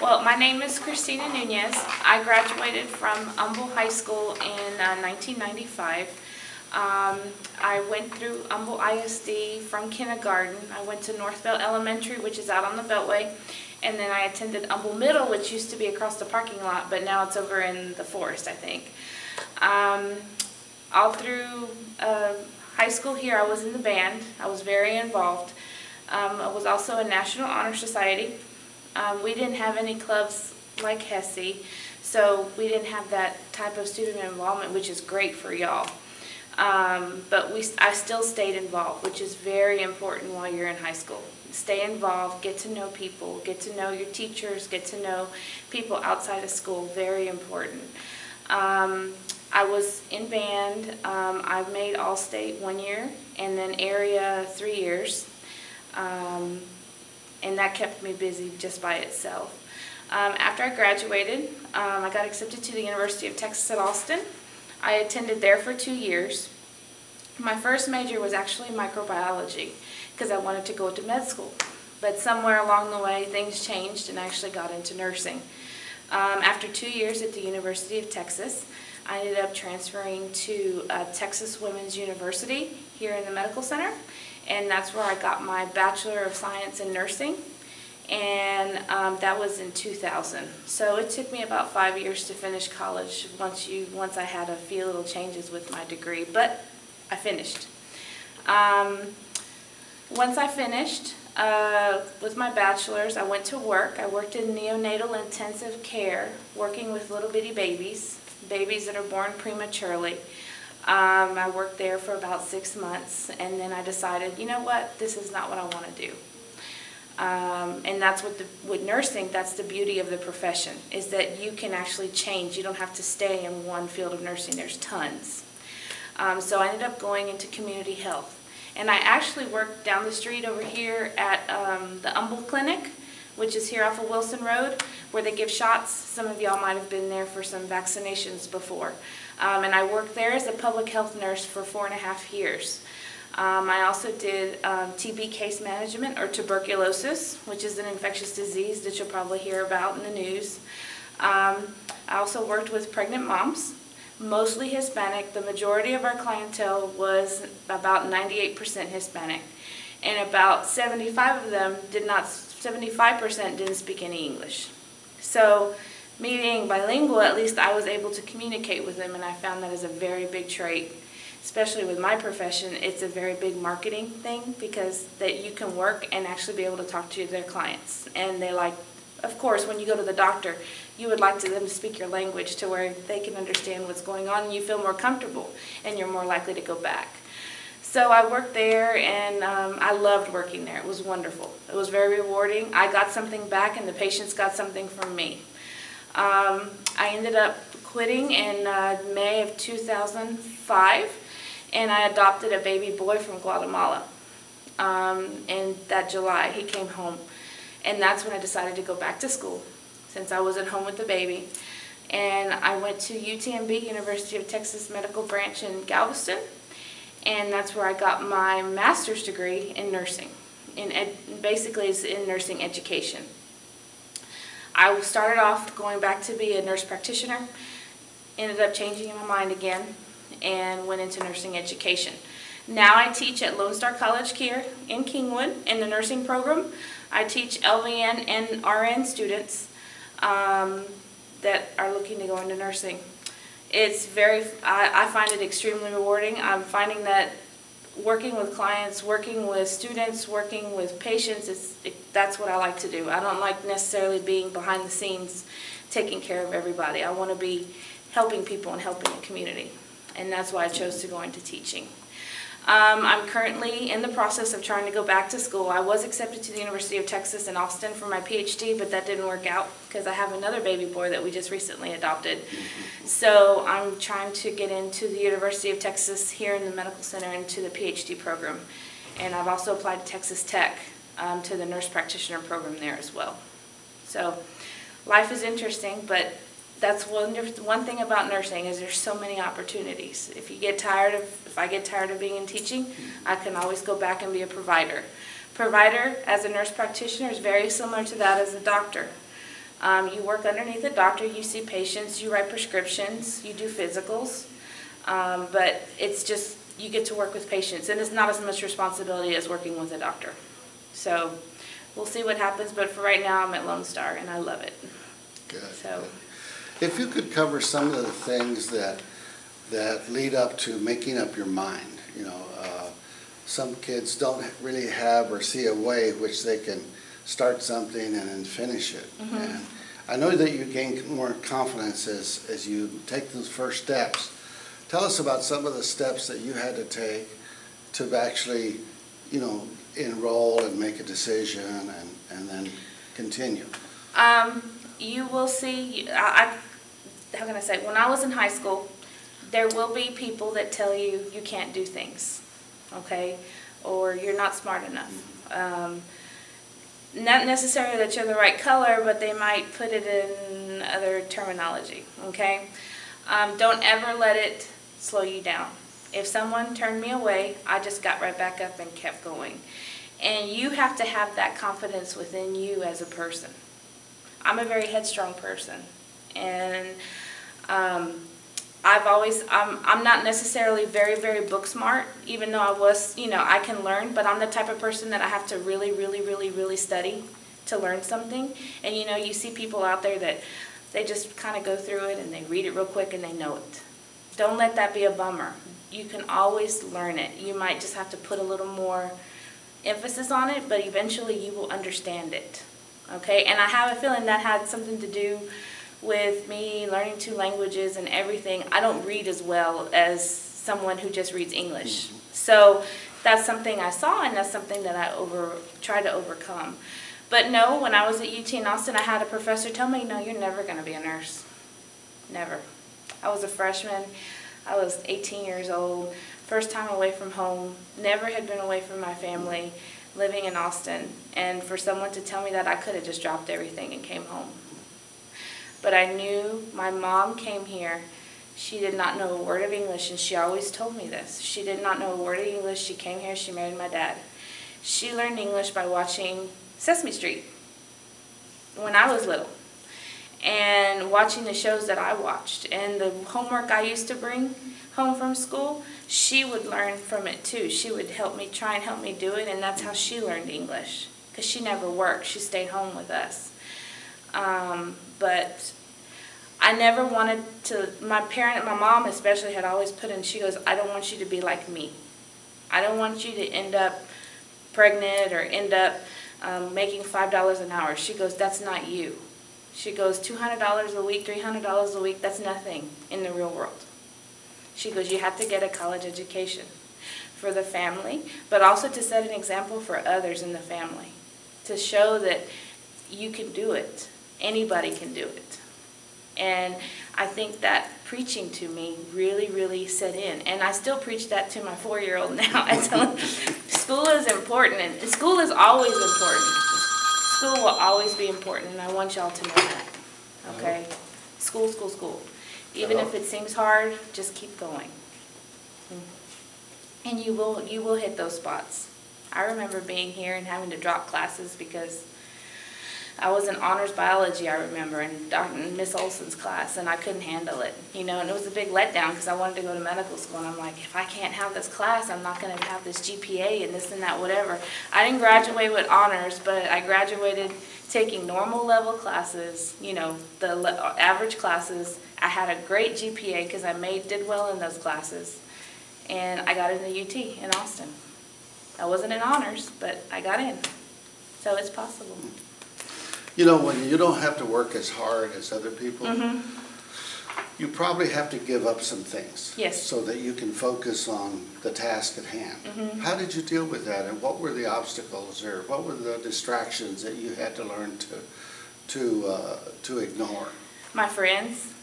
Well, my name is Christina Nunez. I graduated from Humble High School in 1995. I went through Humble ISD from kindergarten. I went to Northbelt Elementary, which is out on the Beltway, and then I attended Humble Middle, which used to be across the parking lot, but now it's over in the forest, I think. All through high school here, I was in the band. I was very involved. I was also in National Honor Society. We didn't have any clubs like HSSI, so we didn't have that type of student involvement, which is great for y'all. But I still stayed involved, which is very important while you're in high school. Stay involved, get to know people, get to know your teachers, get to know people outside of school, very important. I was in band. I made All-State 1 year and then area 3 years. And that kept me busy just by itself. After I graduated, I got accepted to the University of Texas at Austin. I attended there for 2 years. My first major was actually microbiology because I wanted to go to med school. But somewhere along the way, things changed and I actually got into nursing. After 2 years at the University of Texas, I ended up transferring to Texas Women's University here in the Medical Center. And that's where I got my Bachelor of Science in Nursing, and that was in 2000. So it took me about 5 years to finish college once I had a few little changes with my degree, but I finished. Once I finished with my bachelor's, I went to work. I worked in neonatal intensive care, working with little bitty babies that are born prematurely. I worked there for about 6 months, and then I decided, you know what, this is not what I want to do. And that's with nursing, that's the beauty of the profession, is that you can actually change. You don't have to stay in one field of nursing. There's tons. So I ended up going into community health. And I actually worked down the street over here at the Humble Clinic, which is here off of Wilson Road, where they give shots. Some of y'all might have been there for some vaccinations before. And I worked there as a public health nurse for 4.5 years. I also did TB case management, or tuberculosis, which is an infectious disease that you'll probably hear about in the news. I also worked with pregnant moms, mostly Hispanic. The majority of our clientele was about 98% Hispanic, and about 75% didn't speak any English. So me being bilingual, at least I was able to communicate with them, and I found that is a very big trait. Especially with my profession, it's a very big marketing thing, because that you can work and actually be able to talk to their clients. And they like, of course, when you go to the doctor, you would like them to speak your language to where they can understand what's going on, and you feel more comfortable, and you're more likely to go back. So I worked there, and I loved working there. It was wonderful. It was very rewarding. I got something back, and the patients got something from me. I ended up quitting in May of 2005, and I adopted a baby boy from Guatemala. In that July, he came home, and that's when I decided to go back to school, since I was at home with the baby. And I went to UTMB, University of Texas Medical Branch in Galveston, and that's where I got my master's degree in nursing. Basically, it's in nursing education. I started off going back to be a nurse practitioner, ended up changing my mind again, and went into nursing education. Now I teach at Lone Star College here in Kingwood in the nursing program. I teach LVN and RN students that are looking to go into nursing. It's I find it extremely rewarding. I'm finding that working with clients, working with students, working with patients, that's what I like to do. I don't like necessarily being behind the scenes taking care of everybody. I want to be helping people and helping the community, and that's why I chose to go into teaching. I'm currently in the process of trying to go back to school. I was accepted to the University of Texas in Austin for my PhD, but that didn't work out because I have another baby boy that we just recently adopted. So I'm trying to get into the University of Texas here in the Medical Center into the PhD program. And I've also applied to Texas Tech to the nurse practitioner program there as well. So life is interesting, but that's one thing about nursing is there's so many opportunities. If I get tired of being in teaching, I can always go back and be a provider. Provider as a nurse practitioner is very similar to that as a doctor. You work underneath a doctor, you see patients, you write prescriptions, you do physicals, but it's just, you get to work with patients, and it's not as much responsibility as working with a doctor. So we'll see what happens, but for right now I'm at Lone Star, and I love it. Good. So, if you could cover some of the things that lead up to making up your mind, you know, some kids don't really have or see a way which they can start something and then finish it. Mm-hmm. And I know that you gain more confidence as you take those first steps. Tell us about some of the steps that you had to take to actually, you know, enroll and make a decision and then continue. You will see, how can I say, when I was in high school, there will be people that tell you you can't do things, okay, or you're not smart enough. Not necessarily that you're the right color, but they might put it in other terminology, okay? Don't ever let it slow you down. If someone turned me away, I just got right back up and kept going. And you have to have that confidence within you as a person. I'm a very headstrong person, and I'm not necessarily very, very book smart, even though I was, you know, I can learn, but I'm the type of person that I have to really, really, really, really study to learn something. And you know, you see people out there that they just kind of go through it and they read it real quick and they know it. Don't let that be a bummer. You can always learn it. You might just have to put a little more emphasis on it, but eventually you will understand it. Okay, and I have a feeling that had something to do with me learning 2 languages and everything. I don't read as well as someone who just reads English. So that's something I saw, and that's something that I tried to overcome. But no, when I was at UT in Austin, I had a professor tell me, no, you're never going to be a nurse. Never. I was a freshman. I was 18 years old, first time away from home, never had been away from my family, living in Austin. And for someone to tell me that, I could have just dropped everything and came home. But I knew my mom came here. She did not know a word of English, and she always told me this. She did not know a word of English. She came here. She married my dad. She learned English by watching Sesame Street when I was little and watching the shows that I watched. And the homework I used to bring home from school, she would learn from it too. She would try and help me do it, and that's how she learned English, because she never worked. She stayed home with us. But I never wanted to, my mom especially had always put in, she goes, I don't want you to be like me. I don't want you to end up pregnant or end up making $5 an hour. She goes, that's not you. She goes, $200 a week, $300 a week, that's nothing in the real world. She goes, you have to get a college education for the family, but also to set an example for others in the family, to show that you can do it. Anybody can do it. And I think that preaching to me really, really set in. And I still preach that to my 4-year-old now. I tell him, school is important, and school is always important. School will always be important, and I want y'all to know that. Okay? School, school, school. Even if it seems hard, just keep going. And you will hit those spots. I remember being here and having to drop classes because I was in honors biology, I remember, in Miss Olson's class, and I couldn't handle it, you know, and it was a big letdown because I wanted to go to medical school, and I'm like, if I can't have this class, I'm not going to have this GPA and this and that, whatever. I didn't graduate with honors, but I graduated taking normal level classes, you know, the average classes. I had a great GPA because I did well in those classes, and I got into UT in Austin. I wasn't in honors, but I got in, so it's possible. You know, when you don't have to work as hard as other people, you probably have to give up some things. Yes. So that you can focus on the task at hand. How did you deal with that, and what were the obstacles, or what were the distractions that you had to learn to ignore? My friends.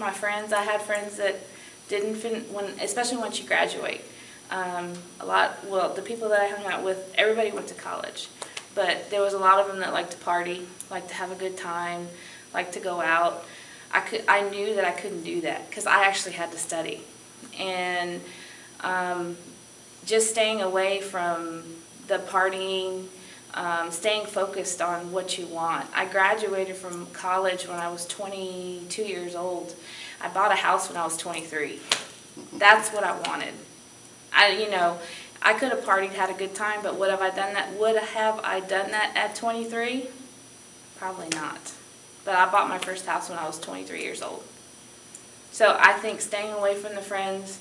I had friends that didn't fit, especially once you graduate. The people that I hung out with, everybody went to college. But there was a lot of them that liked to party, liked to have a good time, liked to go out. I knew that I couldn't do that because I actually had to study. And just staying away from the partying, staying focused on what you want. I graduated from college when I was 22 years old. I bought a house when I was 23. That's what I wanted. I could have partied, had a good time, but would have I done that at 23? Probably not. But I bought my first house when I was 23 years old. So I think staying away from the friends,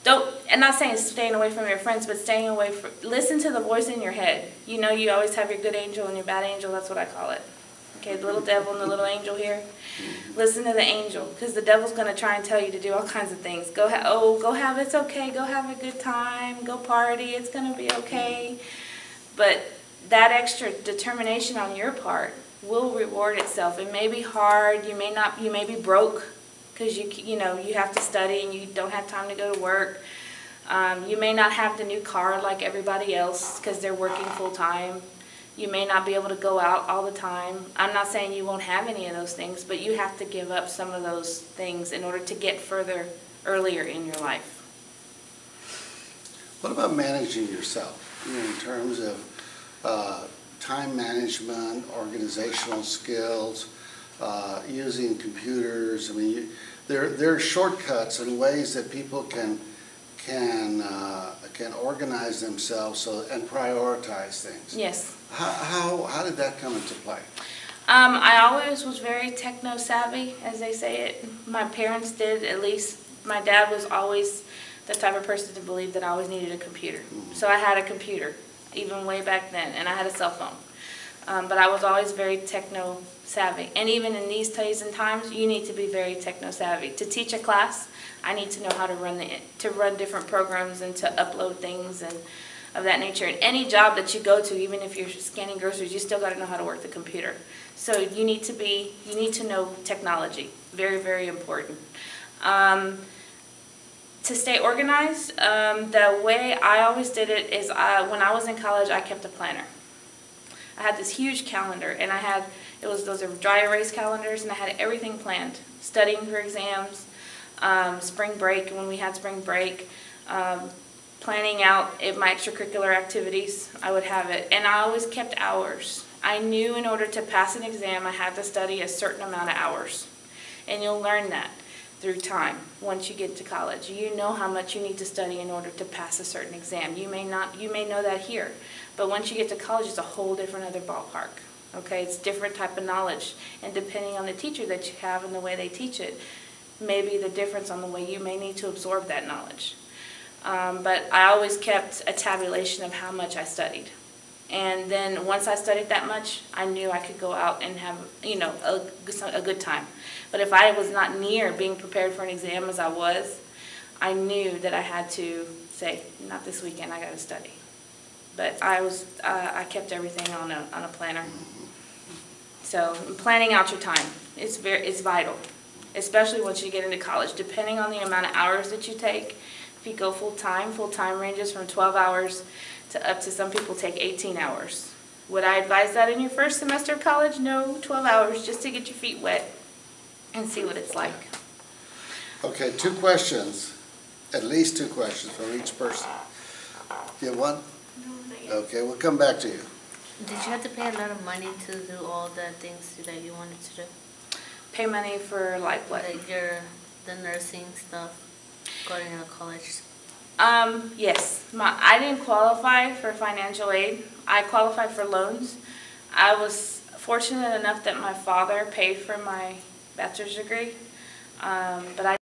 and not saying staying away from your friends, but staying away from, listen to the voice in your head. You know, you always have your good angel and your bad angel, that's what I call it. Okay, the little devil and the little angel here. Listen to the angel, because the devil's going to try and tell you to do all kinds of things. It's okay, go have a good time, go party, it's going to be okay. But that extra determination on your part will reward itself. It may be hard, you may be broke, because you have to study and you don't have time to go to work. You may not have the new car like everybody else because they're working full time. You may not be able to go out all the time. I'm not saying you won't have any of those things, but you have to give up some of those things in order to get further earlier in your life. What about managing yourself, in terms of time management, organizational skills, using computers? I mean, there are shortcuts and ways that people can organize themselves and prioritize things. Yes. How did that come into play? I always was very techno-savvy, as they say it. My parents did, at least. My dad was always the type of person to believe that I always needed a computer. Mm-hmm. So I had a computer, even way back then, and I had a cell phone. But I was always very techno-savvy. And even in these days and times, you need to be very techno-savvy. To teach a class, I need to know how to run different programs and to upload things and of that nature. And any job that you go to, even if you're scanning groceries, you still got to know how to work the computer. So you need to know technology. Very, very important. To stay organized, the way I always did it is when I was in college, I kept a planner. I had this huge calendar, and those are dry erase calendars, and I had everything planned. Studying for exams, spring break, when we had spring break, planning out my extracurricular activities, I would have it. And I always kept hours. I knew in order to pass an exam, I had to study a certain amount of hours. And you'll learn that through time once you get to college. You know how much you need to study in order to pass a certain exam. You may know that here. But once you get to college, it's a whole different other ballpark. Okay, it's different type of knowledge. And depending on the teacher that you have and the way they teach it, may be the difference on the way you may need to absorb that knowledge. But I always kept a tabulation of how much I studied. And then once I studied that much, I knew I could go out and have, a good time. But if I was not near being prepared for an exam as I was, I knew that I had to say, not this weekend, I got to study. But I kept everything on a planner. So planning out your time, it's vital, especially once you get into college. Depending on the amount of hours that you take, if you go full-time ranges from 12 hours to up to some people take 18 hours. Would I advise that in your first semester of college? No, 12 hours just to get your feet wet and see what it's like. Okay, 2 questions, at least 2 questions from each person. You have one? No, not yet. Okay, we'll come back to you. Did you have to pay a lot of money to do all the things that you wanted to do? Pay money for like what? Like the nursing stuff, going to college? Yes. I didn't qualify for financial aid. I qualified for loans. I was fortunate enough that my father paid for my bachelor's degree, but I